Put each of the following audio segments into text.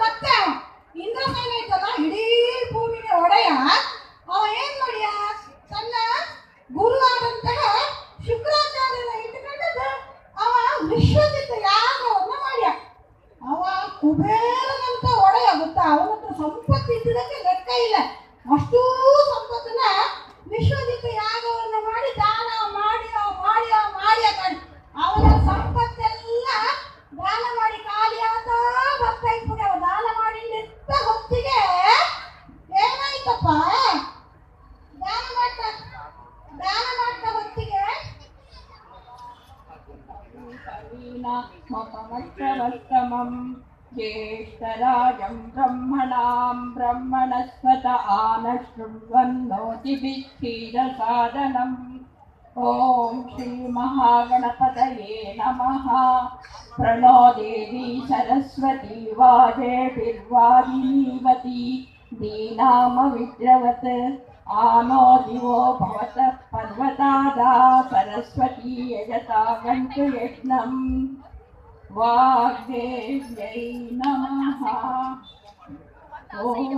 ಮತ್ತೆ ಇಂದ್ರಸೇನ ಇದ್ದಲ್ಲ ಇಡೀ ಭೂಮಿಗೆ ಒಡೆಯ ಅವ ಏನ್ ಮಾಡಿಯ ತನ್ನ ಗುರುವಾದಂತಹ ಶುಕ್ರಾಚಾರ್ಯನ ಇಟ್ಟುಕೊಂಡದ್ದು ಅವ ವಿಶ್ವಜಿತ್ ಯಾಗವನ್ನ ಮಾಡ್ಯ. ಅವ ಕುಬೇರನಂತ ಒಡೆಯ ಗೊತ್ತಾ, ಅವನತ್ರ ಸಂಪತ್ತು ಇದ್ದದಕ್ಕೆ ಲೆಕ್ಕ ಇಲ್ಲ. ಅಷ್ಟೂ ಸಂಪತ್ತನ್ನ ವಿಶ್ವಜಿತ್ ಯಾಗವನ್ನು ಮಾಡಿ ದಾನ ಮಾಡಿಯ ಮಾಡಿಯ ಮಾಡಿಯ ಅವನ ಸಂಪತ್ತೆಲ್ಲ ದಾನ ಮಾಡಿ ಖಾಲಿಯಾದ ಬರ್ತಾ ಇದ್ಬಿಟ್ಟು ಅವ ದಾನ ಮಾಡಿ ನಿಂತ ಹೊತ್ತಿಗೆ ಏನಾಯ್ತಪ್ಪ, ದಾನ ಮಾಡ್ತಾ ಹೊತ್ತಿಗೆ ಜ್ಯೇಷ್ಠರಾಜಂ ಬ್ರಹ್ಮಣಾಂ ಬ್ರಹ್ಮಣಸ್ಪತ ಆನಶೃಣ್ವನ್ನೋತಿಭಿಕ್ಷೀರ ಸಾಧನಂ. ಓಂ ಶ್ರೀ ಮಹಾಗಣಪತಯೇ ನಮಃ. ಪ್ರಣೋ ದೇವಿ ಸರಸ್ವತಿ ವಾಜೇಭಿರ್ವಾದಿನೀವತಿ ದೀನಾಮ ವಿದ್ರವತ್. ಆನೋ ದಿವೋ ಭವತಃ ಪರ್ವತಾದಾ ಸರಸ್ವತಿ ಯಜತಾ ಗಂಟು ಯಜ್ಞಂ. ವಾಗ್ದೇವ್ಯೈ ನಮಃ. ಓಂ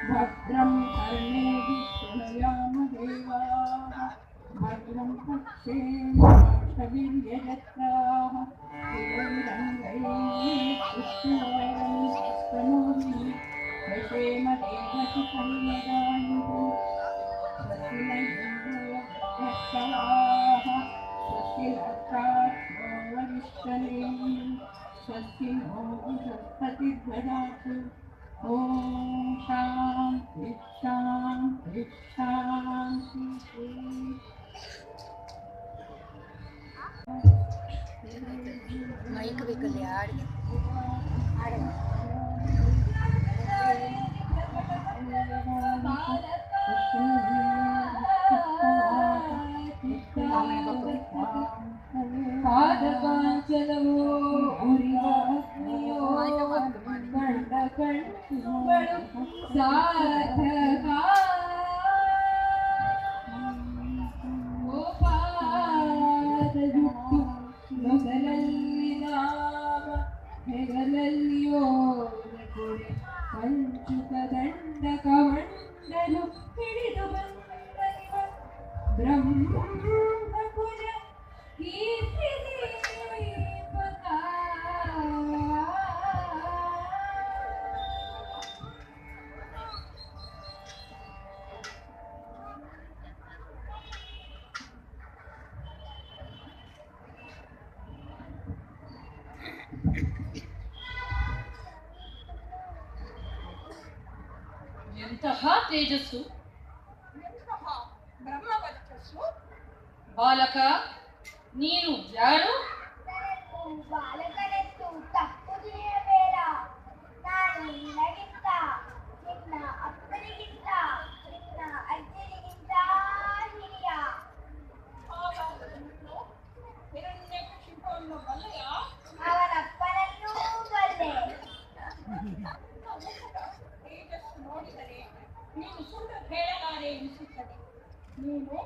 ಭದ್ರಂ ಕರ್ಣೇಭಿಃ ಶೃಣುಯಾಮ ದೇವಾಃ. ಭದ್ರಂ ಪಶ್ಯೇಮಾಕ್ಷಭಿರ್ಯಜತ್ರಾಃ. ಸ್ಥಿರೈರಂಗೈಃ पुष्टिवारिणीस्तनूभिः दशेम देवसुसंयदायुः. स्वस्ति न इन्द्रो वृद्धश्रवाः. स्वस्ति नस्तार्क्ष्यो वरिष्ठनेमिः. स्वस्ति नो बृहस्पतिर्ददातु. ओम शांति शांति शांति. ಮೈಕ್ ಬೇಕಲ್ಲಿ ಹಾಡಿಗೆ ಪಾದಪಾಂಚಲವೋ ಉರಿವ ಅಗ್ನಿಯೋ ಕಂಡ ಕಣ್ಣುಗಳು ಸಾಧಕ. ಗೋಪಾದಯುಕ್ತು ಮೊದಲಲ್ಲಿ ನಾಮ ಹೆಗಲಲ್ಲಿಯೋ ಕೊಡೆ ಪಂಚುಕ ದಂಡ ಕಮಂಡಲು ಹಿಡಿದು ಬಂದನಿವ ಬ್ರಹ್ಮಪುರ ಕೀರ್ತಿ ದೀಪಕ. ಎಂತಹ ತೇಜಸ್ಸು, ಬ್ರಹ್ಮವರ್ಚಸ್ಸು. ಬಾಲಕ ನೀನು ಯಾರು? ಬಾಲಕನೆತ್ತು ತಪ್ಪು ತಿಳಿಯಬೇಡ. ನಾನು ನಿನಗಿಂತ, ನಿನ್ನ ಅಪ್ಪನಿಗಿಂತ, ನಿನ್ನ ಅಜ್ಜನಿಗಿಂತ ಹಿರಿಯ. ಹಿರಣ್ಯಕಶಿಪುವನ್ನು ಬಲ್ಲೆಯ? ಅವನಪ್ಪನನ್ನೂ ಬಲ್ಲೆ. ತೇಜಸ್ಸು ನೋಡಿದರೆ ನೀನು ಸುಳ್ಳು ಹೇಳಲಾರೆ ಎನಿಸುತ್ತದೆ. ನೀನು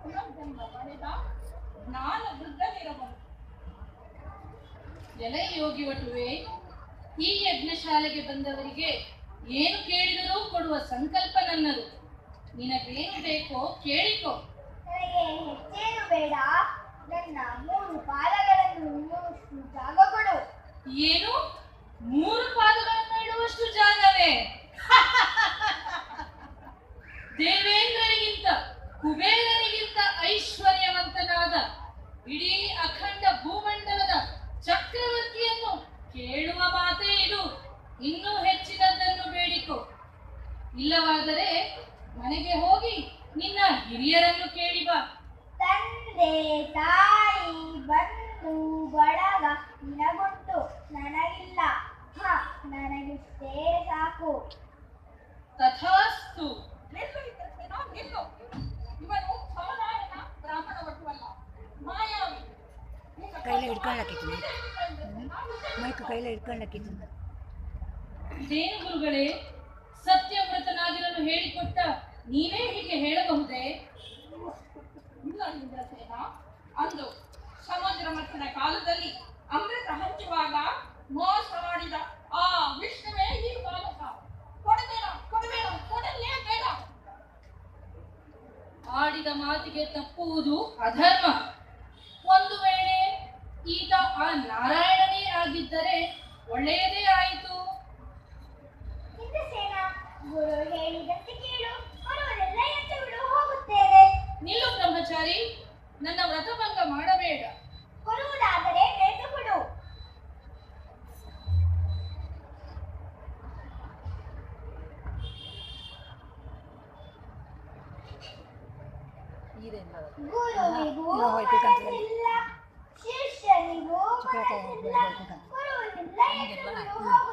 ಪುನರ್ಜನ್ಮ ಪಡೆದ ಜ್ಞಾನ ವೃದ್ಧನಿರಬಹುದು. ಎಲೆ ಯೋಗಿ ವಟುವೆ, ಈ ಯಜ್ಞಶಾಲೆಗೆ ಬಂದವರಿಗೆ ಏನು ಕೇಳಿದರೂ ಕೊಡುವ ಸಂಕಲ್ಪ ನನ್ನದು. ನಿನಗೇನು ಬೇಕೋ ಕೇಳಿಕೋ. ನನಗೆ ಹೆಚ್ಚೇನು ಬೇಡ. ನನ್ನ 3 ಪಾದಗಳನ್ನು ಇಡುವಷ್ಟು ಜಾಗ ಕೊಡು. ಏನು 3 ಪಾದಗಳನ್ನು ಇಡುವಷ್ಟು ಜಾಗವೇ? ದೇವೇಂದ್ರನಿಗಿಂತ ಕುಬೇರನಿಗಿಂತ ಐಶ್ವರ್ಯವಂತನಾದ ಇಡೀ ಅಖಂಡ ಭೂಮಂಡಲದ ಚಕ್ರವರ್ತಿಯನ್ನು ಕೇಳುವ ಮಾತೇ ಇದು. ಇನ್ನೂ ಹೆಚ್ಚಿನದನ್ನು ಬೇಡಿಕೋ. ಇಲ್ಲವಾದರೆ ಮನೆಗೆ ಹೋಗಿ ನಿನ್ನ ಹಿರಿಯರನ್ನು ಕೇಳಿ ಬಾ. ತಂದೆ ತಾಯಿ ಬಂಧು ಬಳಗ ನಿನಗುಂಟು, ನನಗಿಲ್ಲ. ನನಗಿಷ್ಟೇ ಸಾಕು. ತಥಾಸ್ತು. ನಿಲ್ಲು. ಇವನು ಸಾಮಾನ್ಯ ಬ್ರಾಹ್ಮಣ ವಟುವಲ್ಲ, ಮಾಯಾವಿ. ಕೈಲೇ ಹಿಡ್ಕೊಳ್ಳಕ್ಕಿತ್ತು ಮೈಕ್ ಕೈಲೇ ಹಿಡ್ಕೊಳ್ಳಕ್ಕಿತ್ತು. ಏನು ಗುರುಗಳೇ, ಸತ್ಯವ್ರತನಾಗಿರಲು ಹೇಳಿಕೊಟ್ಟ ನೀವೇ ಹೀಗೆ ಹೇಳಬಹುದೇ? ಇಲ್ಲ ಇಂದ್ರಸೇನ. ಅಂದು ಸಮುದ್ರ ಮಥನ ಕಾಲದಲ್ಲಿ ಅಮೃತ ಹಂಚುವಾಗ ಮೋಸ ಮಾಡಿದ ಆ ವಿಷ್ಣುವೇ ಈ ಬಾಲಕ. ಕೊಡಬೇಡ ಕೊಡಬೇಡ ಕೊಡಲೇ ಬೇಡ. ಆಡಿದ ಮಾತಿಗೆ ತಪ್ಪುವುದು ಅಧರ್ಮ. ಒಂದು ವೇಳೆ ಈತ ಆ ನಾರಾಯಣನೇ ಆಗಿದ್ದರೆ ಒಳ್ಳೆಯದೇ ಆಯಿತು. ಇಂದ್ರಸೇನ, ಗುರು ಹೇಳಿದಂತೆ ಕೇಳು, ಬರುವುದೆಲ್ಲ ಎತ್ತು ಬಿಡು, ಹೋಗುತ್ತೇವೆ. ನಿಲ್ಲು ಬ್ರಹ್ಮಚಾರಿ, ನನ್ನ ವ್ರತಭಂಗ ಮಾಡಬೇಡ. ಕೊಡುವುದಾದರೆ ಬೇಕು ಕೊಡು. ಗುರುವಿಗೂ ಮನಸ್ಸಿಲ್ಲ, ಶಿಷ್ಯನಿಗೂ ಮನಸ್ಸಿಲ್ಲ, ಕೊಡುವುದಿಲ್ಲ ಎತ್ತು ಬಿಡು,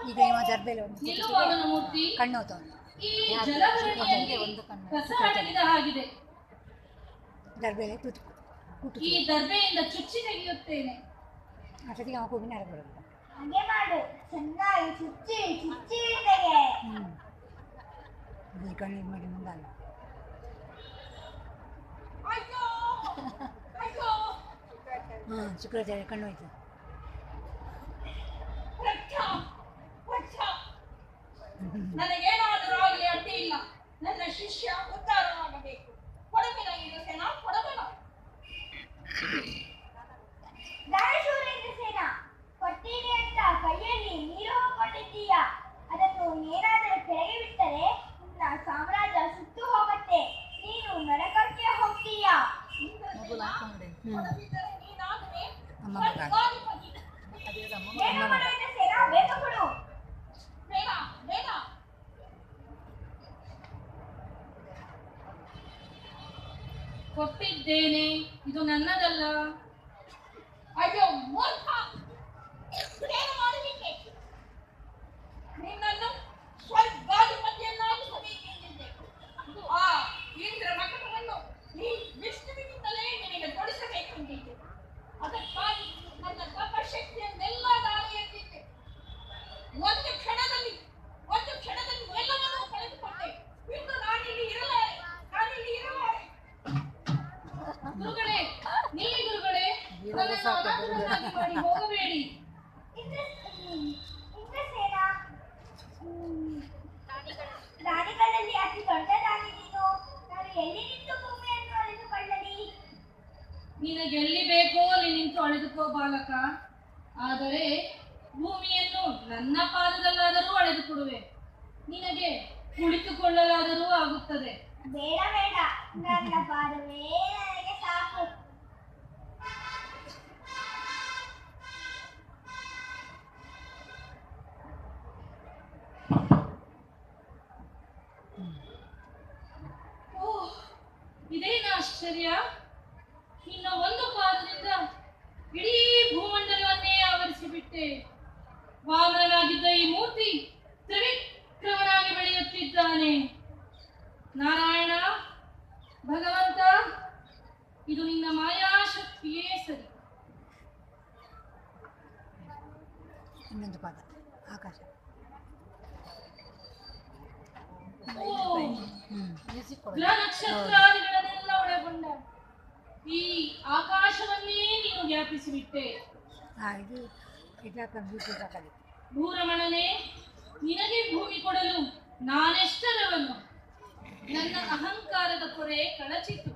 ಈಗ ಇವ ದರ್ಬೇಲೆ ಒಂದು ನಿಲ್ಲು ವಾಮನ ಮೂರ್ತಿ, ಕಣ್ಣು ಹೋಗ್ತಾವ. ಈ ಜಲಭರಣಿಯಲ್ಲಿ ಕಸ ಅಡಗಿದ ಹಾಗಿದೆ. ದರ್ಬೇಲೆ ಕೂತು ಕೂತು ಈ ದರ್ಬೆಯಿಂದ ಚುಚ್ಚಿ ತೆಗೆಯುತ್ತೇನೆ. ಅಷ್ಟೊತ್ತಿಗೆ ಅವ ಕೂಗಿನ ಬರೋದು. ಹಾಗೆ ಮಾಡು, ಚೆನ್ನಾಗಿ ಚುಚ್ಚಿ ಚುಚ್ಚಿ ತೆಗೆ. ಈ ಕಣ್ಣು ಇದು ಮಾಡಿ ಮುಂದಲ್ಲ. ಅಯ್ಯೋ ಅಯ್ಯೋ ಶುಕ್ರಾಚಾರ್ಯ ಕಣ್ಣು ಹೋಯ್ತು. ರಕ್ಷ ರಕ್ಷ. ನನಗೇನಾದರೂ ಆಗಲಿ ಅಡ್ಡಿ ಇಲ್ಲ. ನನ್ನ ಶಿಷ್ಯ ಉದ್ಧಾರವಾಗಬೇಕು. ಕೊಡಬೇಡ ಇಂದ್ರಸೇನ, ಕೊಡಬೇಡ. ದಾನಶೂರ ಇಂದ್ರಸೇನ, ಕೊಡ್ತೀನಿ ಅಂತ ಕೈಯಲ್ಲಿ ನೀರು ಹಾಕೊಂಡಿದ್ದೀಯ. ಅದನ್ನು ಏನಾದರೂ ಕೆಳಗೆ ಬಿಟ್ಟರೆ ನಿನ್ನ ಸಾಮ್ರಾಜ್ಯ ಸುಟ್ಟು ಹೋಗುತ್ತೆ. ನೀನು ನರಕಕ್ಕೆ ಹೋಗ್ತೀಯ. ಇಂದ್ರಸೇನ, ಕೊಡದಿದ್ದರೆ ನೀನಾದರೆ ಅಮ್ಮ ಸ್ವರ್ಗಾಧಿಪತಿ. ಬೇಗ ಮಾಡು ಇಂದ್ರಸೇನ, ಬೇಗ ಕೊಡು. ಬೇಡ ಬೇಡ. ಕೊಟ್ಟಿದ್ದೇನೆ, ಇದು ನನ್ನದಲ್ಲ. ಅಯ್ಯೋ ಮೂರ್ಖ, ಏನು ಮಾಡಲಿಕ್ಕೆ? ನಿನ್ನನ್ನು ಸ್ವರ್ಗಾಧಿಪತಿಯನ್ನಾಗಿಸಬೇಕೆಂದಿದ್ದೆ. ಆ ಇಂದ್ರ ಮಕಟವನ್ನು ಈ ವಿಷ್ಣುವಿನಿಂದಲೇ ನಿನಗೆ ತೊಡಿಸಬೇಕೆಂದಿದ್ದೆ. ಅದಕ್ಕಾಗಿ ನನ್ನ ತಪಶಕ್ತಿಯನ್ನೆಲ್ಲ ದಾರಿ ಎತ್ತಿದ್ದೆ. ಒಂದು ಕ್ಷಣದಲ್ಲಿ ಎಲ್ಲವನ್ನೂ ಕಳೆದುಕೊಂಡೆ. ಇನ್ನು ನಾನಿಲ್ಲಿ ಇರಲಾರೆ, ನಾನಿಲ್ಲಿ ಇರಲಾರೆ. ಗುರುಗಳೇ, ನಿಲ್ಲಿ ಗುರುಗಳೇ, ನನ್ನನ್ನು ಅನಾಥನನ್ನಾಗಿ ಮಾಡಿ ಹೋಗಬೇಡಿ. ಇಂದ್ರಸೇನ, ರಾಣಿಗಳಲ್ಲಿ ಅತಿ ದೊಡ್ಡ ರಾಣಿ ನೀನು. ನಾನು ಎಲ್ಲಿ ನಿಂತು ಭೂಮಿಯನ್ನು ಅಳೆದುಕೊಳ್ಳಲಿ? ನಿನಗೆಲ್ಲಿ ಬೇಕೋ ಅಲ್ಲಿ ನಿಂತು ಅಳೆದುಕೋ ಬಾಲಕ. ಆದರೆ ಭೂಮಿಯನ್ನು ನನ್ನ ಪಾದದಲ್ಲಾದರೂ ಅಳೆದು ಕೊಡುವೆ. ನಿನಗೆ ಕುಳಿತುಕೊಳ್ಳಲಾದರೂ ಆಗುತ್ತದೆ. ಬೇಡ ಬೇಡ, ನನ್ನ ಪಾದವೇ ನನಗೆ ಸಾಕು. ಓಹ್, ಇದೇನು ಆಶ್ಚರ್ಯ! ನಿನ್ನ ಒಂದು ಪಾದದಿಂದ ಇಡೀ ಭೂಮಂಡಲವನ್ನೇ ಆವರಿಸಿಬಿಟ್ಟೆ. ವಾಮನಾಗಿದ್ದ ಈ ಮೂರ್ತಿ ತ್ರಿವಿಕ್ರಮನಾಗಿ ಬೆಳೆಯುತ್ತಿದ್ದಾನೆ. ನಾರಾಯಣ, ಭಗವಂತ, ಇದು ನಿನ್ನ ಮಾಯಾಶಕ್ತಿಯೇ ಸರಿ. ಇನ್ನೊಂದು ಪಾದ ಆಕಾಶ. ಗ್ರಹ ನಕ್ಷತ್ರಾದಿಗಳನ್ನೆಲ್ಲ ಒಳಗೊಂಡ ಈ ಆಕಾಶವನ್ನೇ ನೀನು ವ್ಯಾಪಿಸಿಬಿಟ್ಟೆ. ಇದು ಕಂಪ್ಯೂಟರ್ ಭೂರಮಣನೇ, ನಿನಗೆ ಭೂಮಿ ಕೊಡಲು ನಾನೆಷ್ಟರವನು. ನನ್ನ ಅಹಂಕಾರದ ಕೊರೆ ಕಳಚಿತು.